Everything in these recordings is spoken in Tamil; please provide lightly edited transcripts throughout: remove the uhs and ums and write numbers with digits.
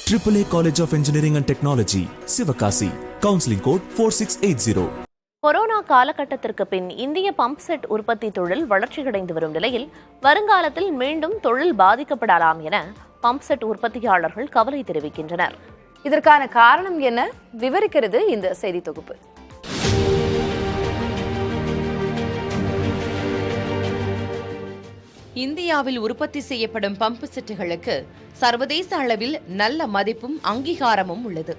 AAA College of Engineering and Technology, Sivakasi. Counseling code 4680. Corona காலகட்டத்திற்கு பின் இந்திய பம்ப் செட் உற்பத்தி தொழில் வளர்ச்சியடைந்து வரும் நிலையில் வருங்காலத்தில் மீண்டும் தொழில் பாதிக்கப்படலாம் என பம்ப் செட் உற்பத்தியாளர்கள் கவலை தெரிவிக்கின்றனர். இதற்கான காரணம் என்ன விவரிக்கிறது இந்த செய்தி தொகுப்பு. இந்தியாவில் உற்பத்தி செய்யப்படும் பம்பு செட்டுகளுக்கு சர்வதேச அளவில் நல்ல மதிப்பும் அங்கீகாரமும் உள்ளது.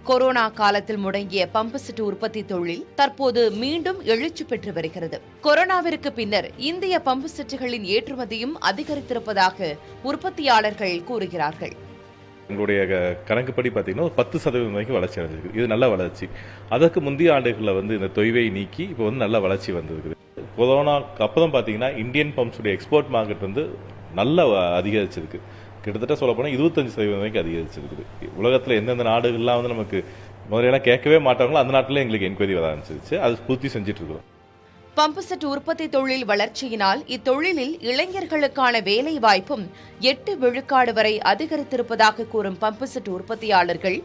கொரோனா காலத்தில் முடங்கிய பம்பு செட் உற்பத்தி தொழில் தற்போது மீண்டும் எழுச்சி பெற்று வருகிறது. கொரோனாவிற்கு பின்னர் இந்திய பம்பு செட்டுகளின் ஏற்றுமதியும் அதிகரித்திருப்பதாக உற்பத்தியாளர்கள் கூறுகிறார்கள். எங்களுடைய கணக்குப்படி பார்த்தீங்கன்னா 10% வரைக்கும் வளர்ச்சி அடைஞ்சிருக்கு. இது நல்ல வளர்ச்சி. அதற்கு முந்தைய ஆண்டுகளில் இந்த தொய்வை நீக்கி இப்போ நல்ல வளர்ச்சி வந்திருக்குது. கொரோனாக்கு அப்புறம் பார்த்தீங்கன்னா இந்தியன் பம்ப்ஸுடைய எக்ஸ்போர்ட் மார்க்கெட் நல்ல அதிகரிச்சிருக்கு. கிட்டத்தட்ட சொல்ல போனால் 25% வரைக்கும் அதிகரிச்சிருக்குது. உலகத்தில் எந்தெந்த நாடுகள்லாம் நமக்கு முதலையெல்லாம் கேட்கவே மாட்டாங்களோ அந்த நாட்டில் எங்களுக்கு என்கொயரி வர ஆரம்பிச்சிருச்சு. அது பூர்த்தி செஞ்சுட்டு இருக்கிறோம். பம்பு செட் உற்பத்தி தொழில் வளர்ச்சியினால் இத்தொழிலில் இளைஞர்களுக்கான வேலை வாய்ப்பும் 8 விழுக்காடு வரை அதிகரித்திருப்பதாக கூறும் பம்பு செட் உற்பத்தியாளர்கள்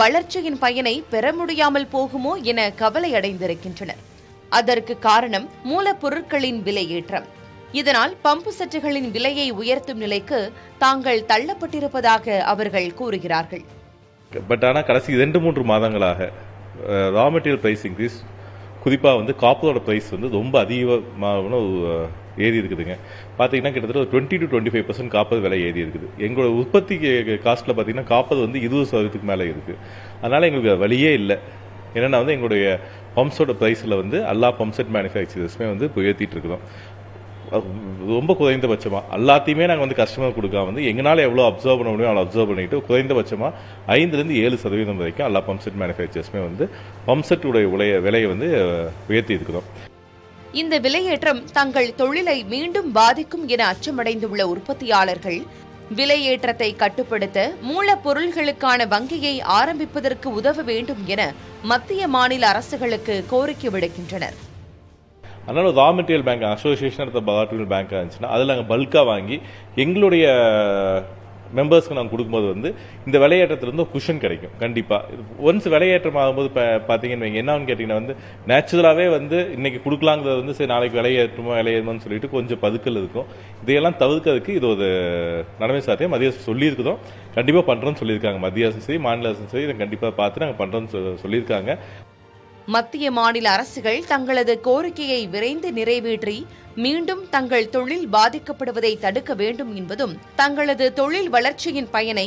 வளர்ச்சியின் பயனை பெற முடியாமல் போகுமோ என கவலை அடைந்திருக்கின்றனர். அதற்கு காரணம் மூலப்பொருட்களின் விலை ஏற்றம். இதனால் பம்பு செட்டுகளின் விலையை உயர்த்தும் நிலைக்கு தாங்கள் தள்ளப்பட்டிருப்பதாக அவர்கள் கூறுகிறார்கள். பட் ஆனால் கடைசி 2-3 மாதங்களாக ரா மெட்டீரியல் பிரைஸ் இன்க்ரீஸ், குறிப்பாக காப்பரோட பிரைஸ் ரொம்ப அதிகமாக ஏறி இருக்குதுங்க. பார்த்தீங்கன்னா கிட்டத்தட்ட 20 to 25% காப்பர் விலை ஏறி இருக்குது. எங்களோட உற்பத்தி காஸ்ட்டில் பார்த்தீங்கன்னா காப்பர் 20% மேலே இருக்குது. அதனால் எங்களுக்கு வழியே இல்லை. ஏன்னா எங்களுடைய பம்ப்ஸோட ப்ரைஸில் எல்லா பம்ப் செட் மேனுஃபேக்சரர்ஸுமே உயர்த்திட்டு இருக்கிறோம். ரொம்ப குறைந்தபட்சமாக எல்லாத்தையுமே நாங்கள் கஸ்டமர் கொடுக்காம எங்களால் எவ்வளோ அப்சர்வ் பண்ண முடியும் அவ்வளோ அப்சர்வ் பண்ணிட்டு குறைந்தபட்சமாக 5-7% வரைக்கும் எல்லா பம்ப் செட் மேனுஃபேக்சர்ஸுமே பம்ப் செட்டுடைய விலையை உயர்த்தி இருக்கிறோம். இந்த விலையேற்றம் தங்கள் தொழிலை மீண்டும் பாதிக்கும் என அச்சமடைந்துள்ள உற்பத்தியாளர்கள் விலையேற்றத்தை கட்டுப்படுத்த மூலப்பொருள்களுக்கான வங்கியை ஆரம்பிப்பதற்கு உதவ வேண்டும் என மத்திய மாநில அரசுகளுக்கு கோரிக்கை விடுக்கின்றனர். அதனால raw material bank association material bank இருந்துச்சுன்னா அதில் நாங்கள் பல்காக வாங்கி எங்களுடைய மெம்பர்ஸ்க்கு நாங்கள் கொடுக்கும்போது இந்த விலையேற்றத்திலிருந்து குஷன் கிடைக்கும். கண்டிப்பாக ஒன்ஸ் விலையேற்றம் ஆகும்போது பார்த்தீங்கன்னு என்னன்னு கேட்டிங்கன்னா நேச்சுரலாகவே இன்னைக்கு கொடுக்கலாங்கிறது சரி நாளைக்கு விலையேறுமோன்னு சொல்லிட்டு கொஞ்சம் பதுக்கல் இருக்கும். இதையெல்லாம் தவிர்க்கிறதுக்கு இது ஒரு நடைமுறை சாத்தியம் மத்திய அரசு சொல்லியிருக்கிறோம். கண்டிப்பாக பண்ணுறோன்னு சொல்லியிருக்காங்க. மத்திய அரசும் சரி மாநில அரசும் சரி இதை கண்டிப்பாக பார்த்து நாங்கள் பண்ணுறோன்னு சொல்லியிருக்காங்க. மத்திய மாநில அரசுகள் தங்களது கோரிக்கையை விரைந்து நிறைவேற்றி மீண்டும் தங்கள் தொழில் பாதிக்கப்படுவதை தடுக்க வேண்டும் என்பதும் தங்களது தொழில் வளர்ச்சியின் பயனை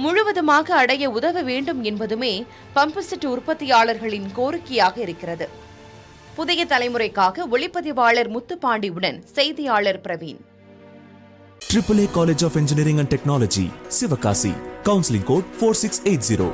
முழுவதுமாக அடைய உதவ வேண்டும் என்பதுமே பம்பு செட் உற்பத்தியாளர்களின் கோரிக்கையாக இருக்கிறது. புதிய தலைமுறைக்காக ஒளிப்பதிவாளர் முத்துப்பாண்டியுடன் செய்தியாளர் Praveen. AAA College of Engineering and Technology, Sivakasi. Counseling code 4680.